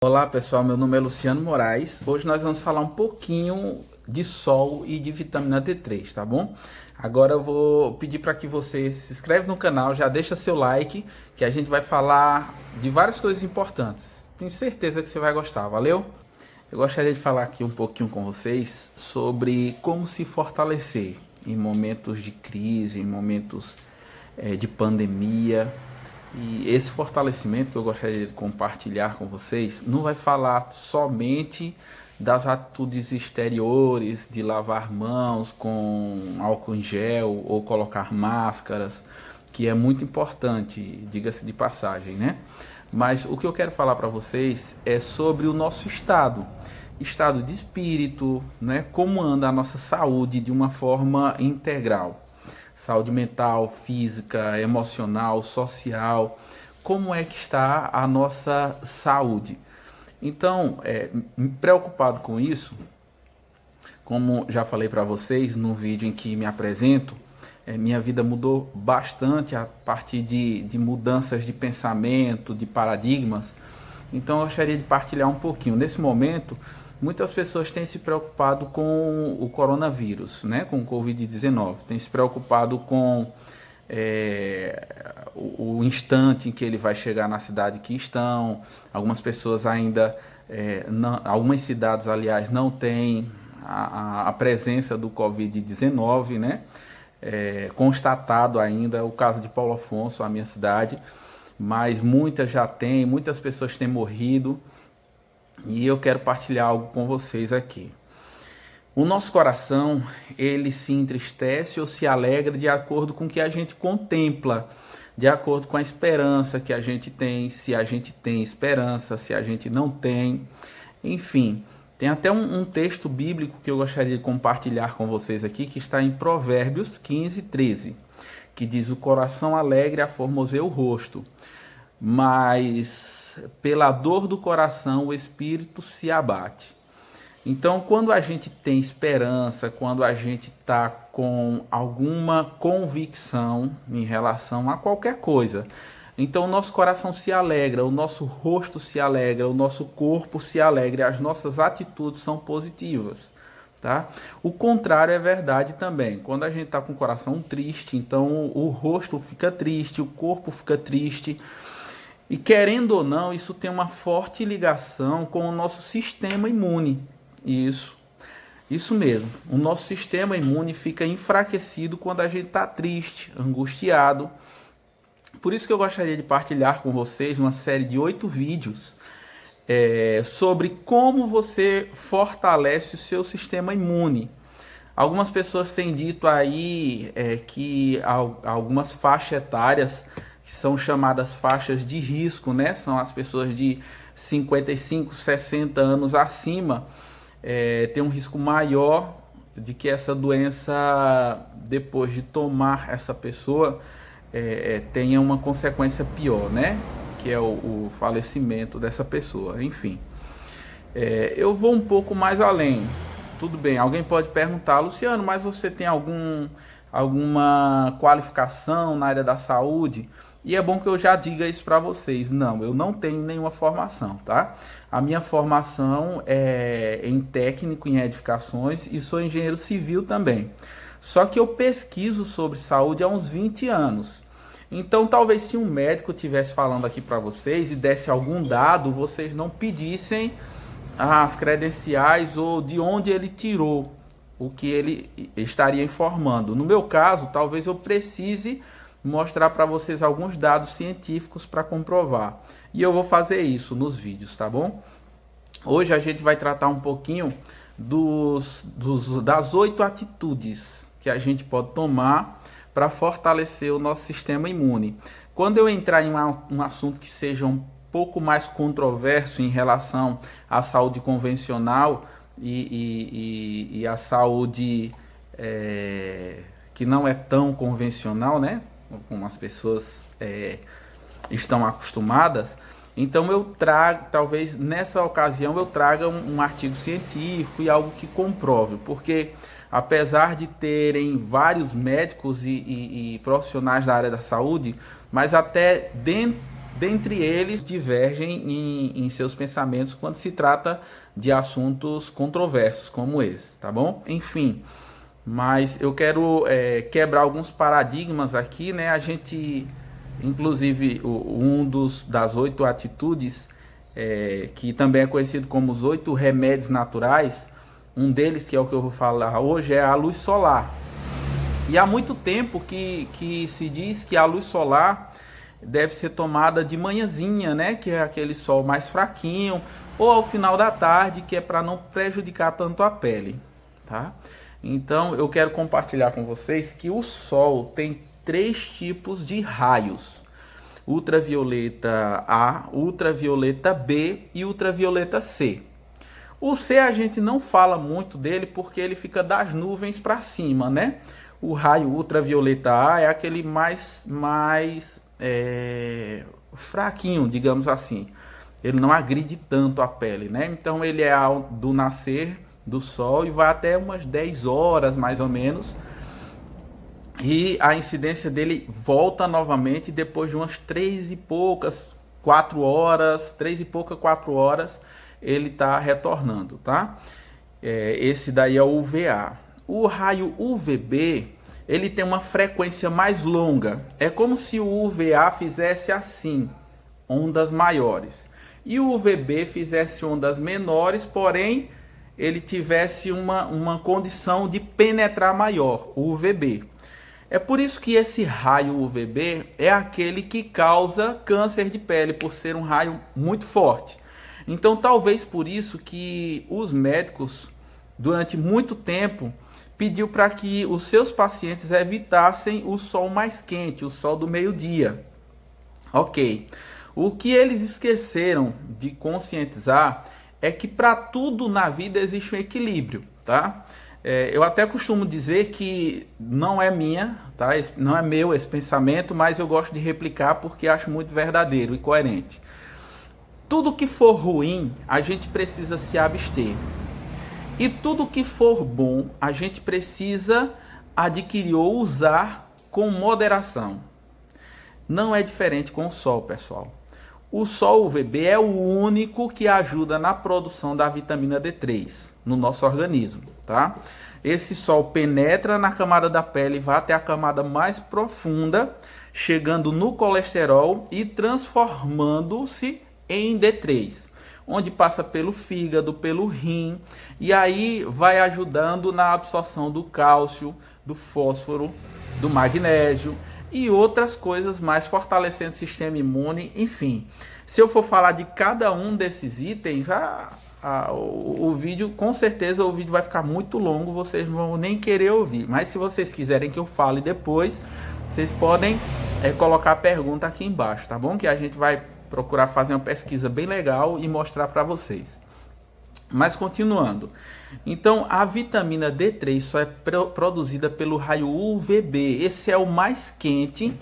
Olá pessoal, meu nome é Luciano Moraes. Hoje nós vamos falar um pouquinho de sol e de vitamina D3, tá bom? Agora eu vou pedir para que você se inscreve no canal, já deixa seu like, que a gente vai falar de várias coisas importantes. Tenho certeza que você vai gostar, valeu? Eu gostaria de falar aqui um pouquinho com vocês sobre como se fortalecer em momentos de crise, em momentos de pandemia. E esse fortalecimento que eu gostaria de compartilhar com vocês não vai falar somente das atitudes exteriores, de lavar mãos com álcool em gel ou colocar máscaras, que é muito importante, diga-se de passagem, né? Mas o que eu quero falar para vocês é sobre o nosso estado de espírito, né? Como anda a nossa saúde de uma forma integral. Saúde mental, física, emocional, social, como é que está a nossa saúde. Então, preocupado com isso, como já falei para vocês no vídeo em que me apresento, minha vida mudou bastante a partir de mudanças de pensamento, de paradigmas. Então eu gostaria de partilhar um pouquinho. Nesse momento, muitas pessoas têm se preocupado com o coronavírus, né? Com o Covid-19. Têm se preocupado com o instante em que ele vai chegar na cidade que estão. Algumas pessoas ainda, algumas cidades, aliás, não têm a presença do Covid-19, né? Constatado ainda o caso de Paulo Afonso, a minha cidade, mas muitas já têm, muitas pessoas têm morrido e eu quero partilhar algo com vocês aqui. O nosso coração, ele se entristece ou se alegra de acordo com o que a gente contempla, de acordo com a esperança que a gente tem, se a gente tem esperança, se a gente não tem, enfim. Tem até um texto bíblico que eu gostaria de compartilhar com vocês aqui, que está em Provérbios 15, 13, que diz: o coração alegre aformoseia o rosto, mas pela dor do coração o espírito se abate. Então, quando a gente tem esperança, quando a gente está com alguma convicção em relação a qualquer coisa, então o nosso coração se alegra, o nosso rosto se alegra, o nosso corpo se alegra, as nossas atitudes são positivas, tá? O contrário é verdade também. Quando a gente está com o coração triste, então o rosto fica triste, o corpo fica triste. E querendo ou não, isso tem uma forte ligação com o nosso sistema imune. Isso mesmo. O nosso sistema imune fica enfraquecido quando a gente está triste, angustiado. Por isso que eu gostaria de partilhar com vocês uma série de 8 vídeos sobre como você fortalece o seu sistema imune. Algumas pessoas têm dito aí que algumas faixas etárias, que são chamadas faixas de risco, né? São as pessoas de 55, 60 anos acima, tem um risco maior de que essa doença, depois de tomar essa pessoa, tenha uma consequência pior, né? Que é o falecimento dessa pessoa. Enfim, eu vou um pouco mais além. Tudo bem, alguém pode perguntar: Luciano, mas você tem alguma qualificação na área da saúde? E é bom que eu já diga isso para vocês. Não, eu não tenho nenhuma formação, tá? A minha formação é em técnico em edificações e sou engenheiro civil também. Só que eu pesquiso sobre saúde há uns 20 anos. Então, talvez se um médico estivesse falando aqui para vocês e desse algum dado, vocês não pedissem as credenciais ou de onde ele tirou o que ele estaria informando. No meu caso, talvez eu precise mostrar para vocês alguns dados científicos para comprovar. E eu vou fazer isso nos vídeos, tá bom? Hoje a gente vai tratar um pouquinho das 8 atitudes que a gente pode tomar para fortalecer o nosso sistema imune. Quando eu entrar em um assunto que seja um pouco mais controverso em relação à saúde convencional e a saúde que não é tão convencional, né? Como as pessoas estão acostumadas, então eu trago, talvez nessa ocasião eu traga um artigo científico e algo que comprove, porque apesar de terem vários médicos e profissionais da área da saúde, mas até dentre eles divergem em seus pensamentos quando se trata de assuntos controversos como esse, tá bom? Enfim, mas eu quero quebrar alguns paradigmas aqui, né? A gente, inclusive, das 8 atitudes, que também é conhecido como os 8 remédios naturais, um deles, que é o que eu vou falar hoje, é a luz solar. E há muito tempo que se diz que a luz solar deve ser tomada de manhãzinha, né? Que é aquele sol mais fraquinho, ou ao final da tarde, que é para não prejudicar tanto a pele, tá? Então eu quero compartilhar com vocês que o sol tem 3 tipos de raios: ultravioleta A, ultravioleta B e ultravioleta C. O C a gente não fala muito dele porque ele fica das nuvens para cima, né? O raio ultravioleta A é aquele mais fraquinho, digamos assim. Ele não agride tanto a pele, né? Então ele é do nascer do sol e vai até umas 10 horas mais ou menos. E a incidência dele volta novamente depois de umas 3 e poucas, 4 horas, 3 e pouca, 4 horas, ele está retornando, tá? Esse daí é o UVA. O raio UVB, ele tem uma frequência mais longa. É como se o UVA fizesse assim, ondas maiores. E o UVB fizesse ondas menores, porém, ele tivesse uma condição de penetrar maior, o UVB. É por isso que esse raio UVB é aquele que causa câncer de pele, por ser um raio muito forte. Então, talvez por isso que os médicos, durante muito tempo, pediu para que os seus pacientes evitassem o sol mais quente, o sol do meio-dia. Ok. O que eles esqueceram de conscientizar é que para tudo na vida existe um equilíbrio, tá? Eu até costumo dizer que não é minha, tá? Não é meu esse pensamento, mas eu gosto de replicar porque acho muito verdadeiro e coerente. Tudo que for ruim, a gente precisa se abster. E tudo que for bom, a gente precisa adquirir ou usar com moderação. Não é diferente com o sol, pessoal. O sol UVB é o único que ajuda na produção da vitamina D3 no nosso organismo, tá? Esse sol penetra na camada da pele, vai até a camada mais profunda, chegando no colesterol e transformando-se em D3, onde passa pelo fígado, pelo rim, e aí vai ajudando na absorção do cálcio, do fósforo, do magnésio e outras coisas mais, fortalecendo o sistema imune, enfim. Se eu for falar de cada um desses itens, o vídeo, com certeza o vídeo vai ficar muito longo, vocês não vão nem querer ouvir. Mas se vocês quiserem que eu fale depois, vocês podem colocar a pergunta aqui embaixo, tá bom? Que a gente vai procurar fazer uma pesquisa bem legal e mostrar para vocês. Mas continuando, então a vitamina D3 só é produzida pelo raio UVB. Esse é o mais quente,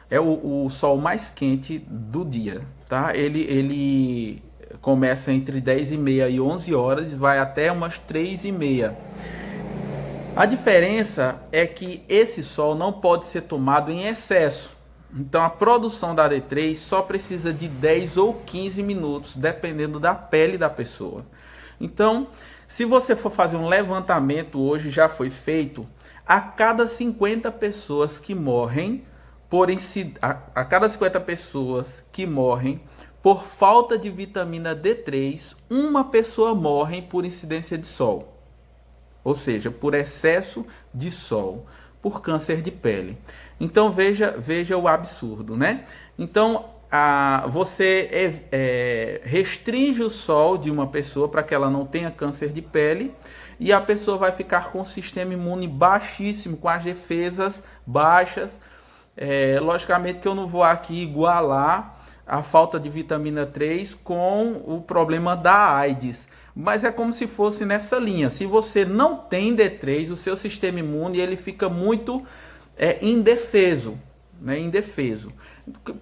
é o sol mais quente do dia, tá? Ele começa entre 10h30 e 11 horas, vai até umas 3h30. A diferença é que esse sol não pode ser tomado em excesso. Então a produção da D3 só precisa de 10 ou 15 minutos, dependendo da pele da pessoa. Então, se você for fazer um levantamento hoje, já foi feito, a cada 50 pessoas que morrem a cada 50 pessoas que morrem por falta de vitamina D3, uma pessoa morre por incidência de sol. Ou seja, por excesso de sol, por câncer de pele. Então veja o absurdo, né? Então você restringe o sol de uma pessoa para que ela não tenha câncer de pele, e a pessoa vai ficar com o sistema imune baixíssimo, com as defesas baixas. Logicamente que eu não vou aqui igualar a falta de vitamina 3 com o problema da AIDS, mas é como se fosse nessa linha. Se você não tem D3, o seu sistema imune ele fica muito indefeso, né? Indefeso.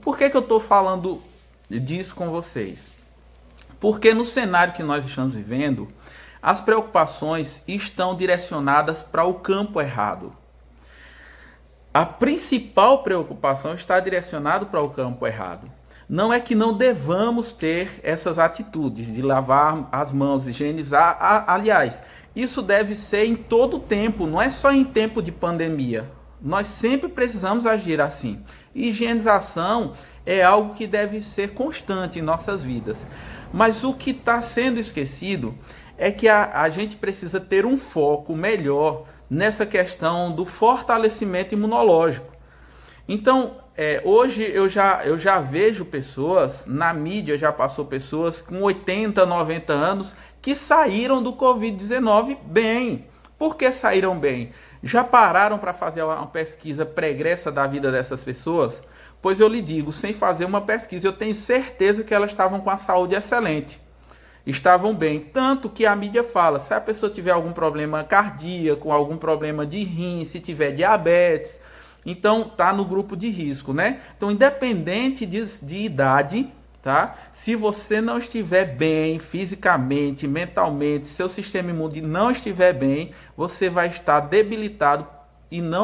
Por que eu estou falando disso com vocês? Porque no cenário que nós estamos vivendo, as preocupações estão direcionadas para o campo errado. A principal preocupação está direcionada para o campo errado. Não é que não devamos ter essas atitudes de lavar as mãos, higienizar. Aliás, isso deve ser em todo tempo, não é só em tempo de pandemia. Nós sempre precisamos agir assim. Higienização é algo que deve ser constante em nossas vidas. Mas o que está sendo esquecido é que a gente precisa ter um foco melhor nessa questão do fortalecimento imunológico. Então, hoje eu já vejo pessoas, na mídia já passou pessoas com 80, 90 anos que saíram do Covid-19 bem. Por que saíram bem? Já pararam para fazer uma pesquisa pregressa da vida dessas pessoas? Pois eu lhe digo, sem fazer uma pesquisa, eu tenho certeza que elas estavam com a saúde excelente. Estavam bem. Tanto que a mídia fala, se a pessoa tiver algum problema cardíaco, algum problema de rim, se tiver diabetes, então tá no grupo de risco, né? Então, independente de idade, tá? Se você não estiver bem fisicamente, mentalmente, seu sistema imune não estiver bem, você vai estar debilitado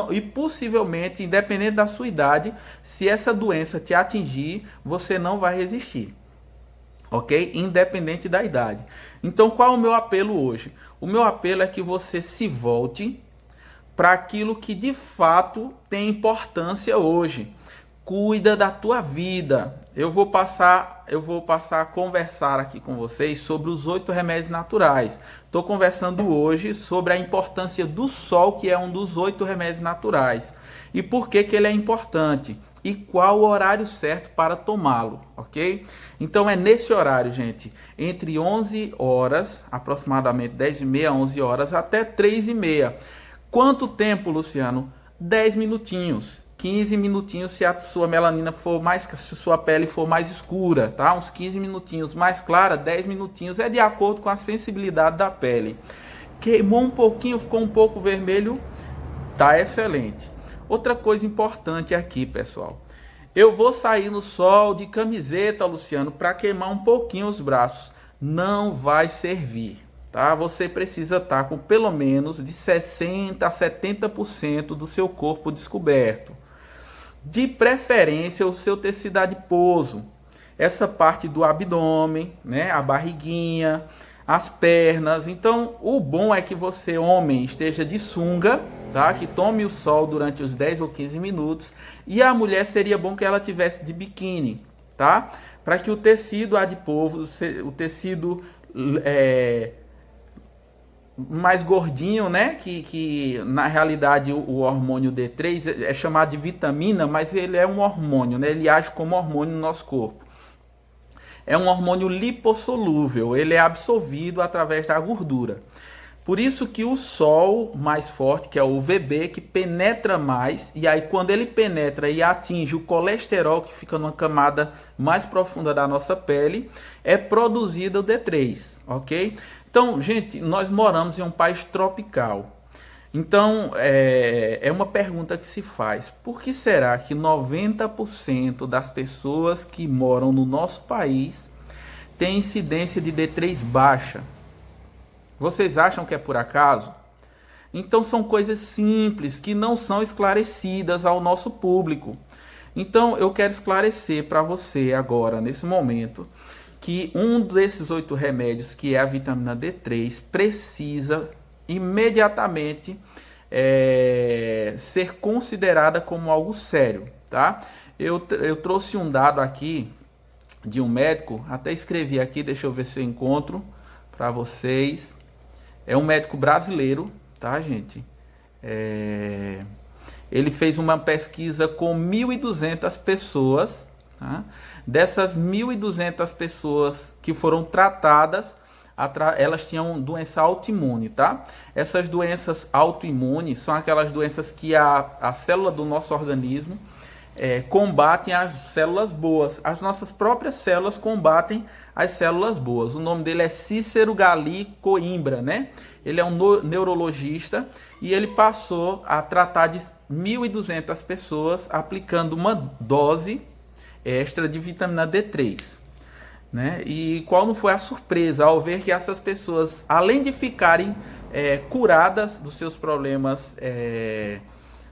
e possivelmente, independente da sua idade, se essa doença te atingir, você não vai resistir. Ok? Independente da idade. Então, qual é o meu apelo hoje? O meu apelo é que você se volte para aquilo que de fato tem importância hoje. Cuida da tua vida. Eu vou passar a conversar aqui com vocês sobre os 8 remédios naturais. Estou conversando hoje sobre a importância do sol, que é um dos 8 remédios naturais. E por que ele é importante? E qual o horário certo para tomá-lo, ok? Então é nesse horário, gente, entre 11 horas, aproximadamente 10h30, 11 horas, até 3h30. Quanto tempo, Luciano? 10 minutinhos. 15 minutinhos se a sua melanina for mais, se a sua pele for mais escura, tá? Uns 15 minutinhos. Mais clara, 10 minutinhos. É de acordo com a sensibilidade da pele. Queimou um pouquinho, ficou um pouco vermelho, tá excelente. Outra coisa importante aqui, pessoal. Eu vou sair no sol de camiseta, Luciano, para queimar um pouquinho os braços. Não vai servir, tá? Você precisa estar com pelo menos de 60% a 70% do seu corpo descoberto. De preferência o seu tecido adiposo, essa parte do abdômen, né, a barriguinha, as pernas. Então, o bom é que você, homem, esteja de sunga, tá? Que tome o sol durante os 10 ou 15 minutos. E a mulher seria bom que ela tivesse de biquíni, tá? Para que o tecido adiposo, o tecido mais gordinho, né? Que na realidade o hormônio D3 é chamado de vitamina, mas ele é um hormônio, né? Ele age como hormônio no nosso corpo. É um hormônio lipossolúvel, ele é absorvido através da gordura. Por isso que o sol mais forte, que é o UVB, que penetra mais, e aí quando ele penetra e atinge o colesterol, que fica numa camada mais profunda da nossa pele, é produzido o D3, ok? Então, gente, nós moramos em um país tropical. Então, é uma pergunta que se faz. Por que será que 90% das pessoas que moram no nosso país têm incidência de D3 baixa? Vocês acham que é por acaso? Então são coisas simples que não são esclarecidas ao nosso público. Então eu quero esclarecer para você agora, nesse momento, que um desses 8 remédios, que é a vitamina D3, precisa imediatamente ser considerada como algo sério, tá? Eu trouxe um dado aqui de um médico, até escrevi aqui, deixa eu ver se eu encontro para vocês. É um médico brasileiro, tá, gente? Ele fez uma pesquisa com 1.200 pessoas, tá? Dessas 1.200 pessoas que foram tratadas, elas tinham doença autoimune, tá? Essas doenças autoimunes são aquelas doenças que a célula do nosso organismo combatem as células boas. As nossas próprias células combatem as células boas. O nome dele é Cícero Gali Coimbra, né? Ele é um neurologista e ele passou a tratar de 1.200 pessoas aplicando uma dose extra de vitamina D3, né? E qual não foi a surpresa ao ver que essas pessoas, além de ficarem curadas dos seus problemas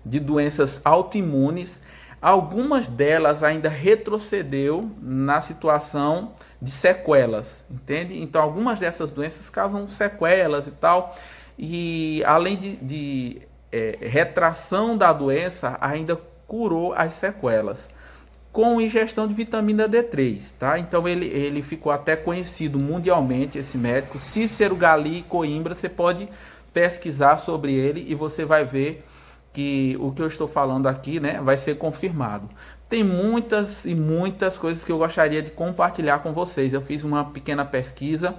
de doenças autoimunes, algumas delas ainda retrocedeu na situação de sequelas, entende? Então algumas dessas doenças causam sequelas e tal, e além de retração da doença, ainda curou as sequelas com ingestão de vitamina D3, tá? Então ele ficou até conhecido mundialmente, esse médico, Cícero Gali Coimbra. Você pode pesquisar sobre ele e você vai ver que o que eu estou falando aqui, né, vai ser confirmado. Tem muitas e muitas coisas que eu gostaria de compartilhar com vocês. Eu fiz uma pequena pesquisa,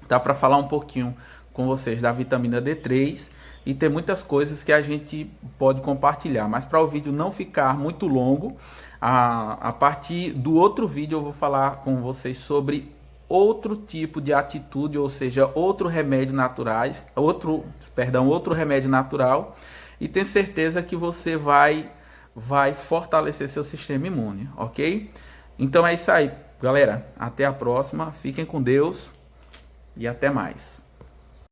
tá, para falar um pouquinho com vocês da vitamina D3, e tem muitas coisas que a gente pode compartilhar, mas para o vídeo não ficar muito longo, a partir do outro vídeo eu vou falar com vocês sobre outro tipo de atitude, ou seja, outro remédio remédio natural, e tenho certeza que você vai fortalecer seu sistema imune, ok? Então é isso aí, galera. Até a próxima. Fiquem com Deus e até mais.